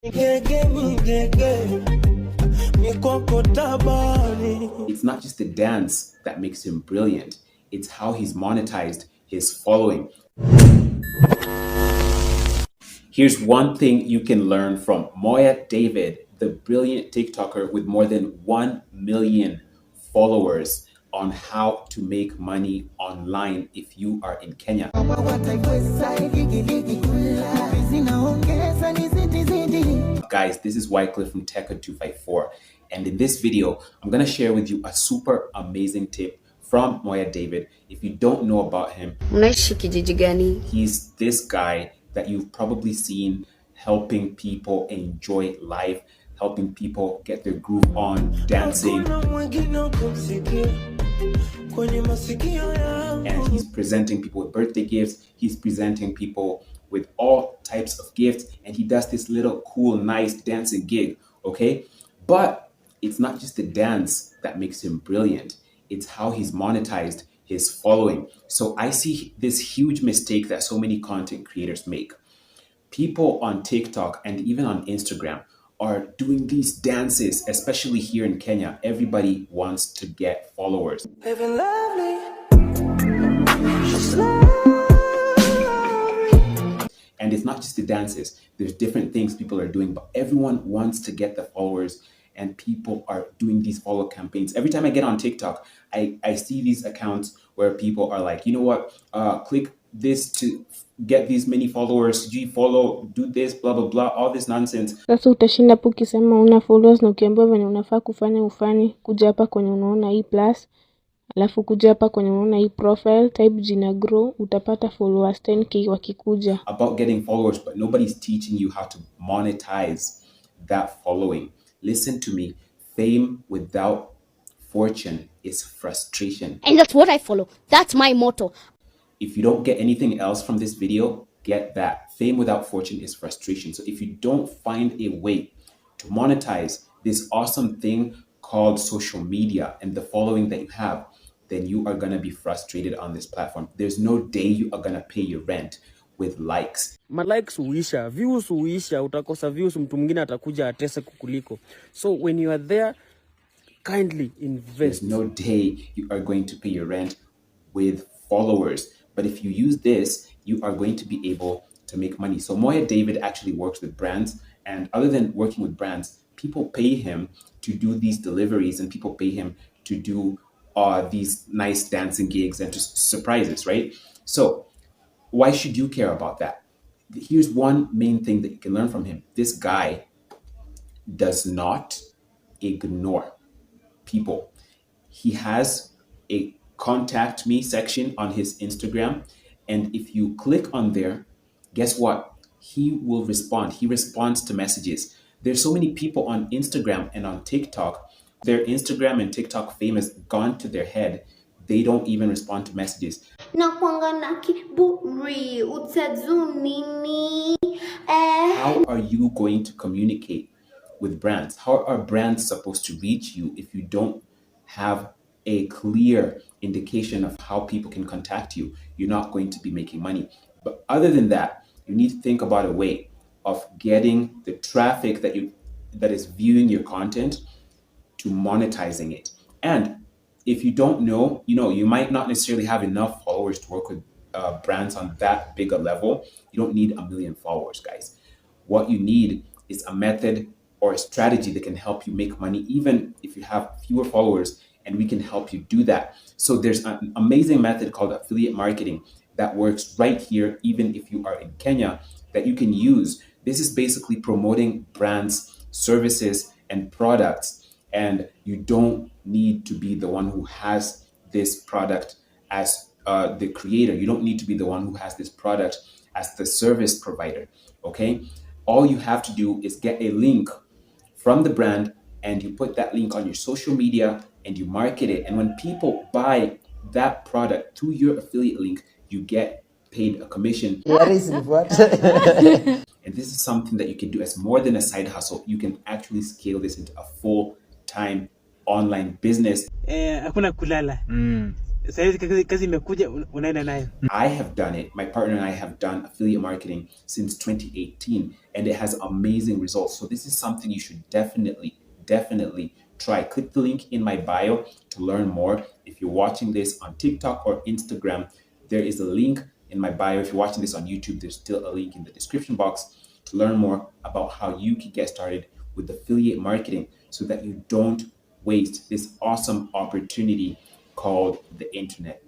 It's not just the dance that makes him brilliant, it's how he's monetized his following. Here's one thing you can learn from Moya David, the brilliant TikToker with more than 1 million followers, on how to make money online if you are in Kenya. Guys, this is Wycliffe from TechHD-254, and in this video, I'm going to share with you a super amazing tip from Moya David. If you don't know about him, he's this guy that you've probably seen helping people enjoy life, helping people get their groove on, dancing. And he's presenting people with birthday gifts, he's presenting people with all types of gifts, and he does this little cool, nice dancing gig, okay? But it's not just the dance that makes him brilliant, it's how he's monetized his following. So I see this huge mistake that so many content creators make. People on TikTok and even on Instagram are doing these dances, especially here in Kenya. Everybody wants to get followers. And it's not just the dances. There's different things people are doing, but everyone wants to get the followers, and people are doing these follow campaigns. Every time I get on TikTok, I see these accounts where people are like, you know what, click this to get these many followers, follow, do this, blah, blah, blah, all this nonsense. Sasa utashinda hapo ukisema una followers na ukiambiwa venye unafaa kufanya ufanye, kuja hapa kwenye unaona hii plus, alafu kuja hapa kwenye unaona hii profile, type jina grow, utapata followers 10k wakikuja. About getting followers, but nobody's teaching you how to monetize that following. Listen to me, fame without fortune is frustration. And that's what I follow. That's my motto. If you don't get anything else from this video, get that. Fame without fortune is frustration. So if you don't find a way to monetize this awesome thing called social media and the following that you have, then you are going to be frustrated on this platform. There's no day you are going to pay your rent with likes. Likes huisha, views huisha, utakosa views, mtu mwingine atakuja atese kukuliko. So when you are there, kindly invest. There's no day you are going to pay your rent with followers. But if you use this, you are going to be able to make money. So Moya David actually works with brands. And other than working with brands, people pay him to do these deliveries, and people pay him to do these nice dancing gigs and just surprises, right? So why should you care about that? Here's one main thing that you can learn from him. This guy does not ignore people. He has a contact me section on his Instagram, and if you click on there, guess what? He will respond. He responds to messages. There's so many people on Instagram and on TikTok, their Instagram and TikTok fame has gone to their head. They don't even respond to messages. How are you going to communicate with brands? How are brands supposed to reach you if you don't have a clear indication of how people can contact you? You're not going to be making money. But other than that, you need to think about a way of getting the traffic that is viewing your content to monetizing it. And if you don't know, you might not necessarily have enough followers to work with brands on that big a level. You don't need 1 million followers, guys. What you need is a method or a strategy that can help you make money, even if you have fewer followers, and we can help you do that. So there's an amazing method called affiliate marketing that works right here, even if you are in Kenya, that you can use. This is basically promoting brands, services, and products, and you don't need to be the one who has this product as the creator. You don't need to be the one who has this product as the service provider, okay? All you have to do is get a link from the brand, and you put that link on your social media and you market it. And when people buy that product through your affiliate link, you get paid a commission. What is what? And this is something that you can do as more than a side hustle. You can actually scale this into a full-time online business. Hakuna kulala. Sasa hizi kazi imekuja unaenda nayo. I have done it. My partner and I have done affiliate marketing since 2018, and it has amazing results. So this is something you should definitely try. Click the link in my bio to learn more. If you're watching this on TikTok or Instagram, there is a link in my bio. If you're watching this on YouTube, there's still a link in the description box to learn more about how you can get started with affiliate marketing so that you don't waste this awesome opportunity called the internet.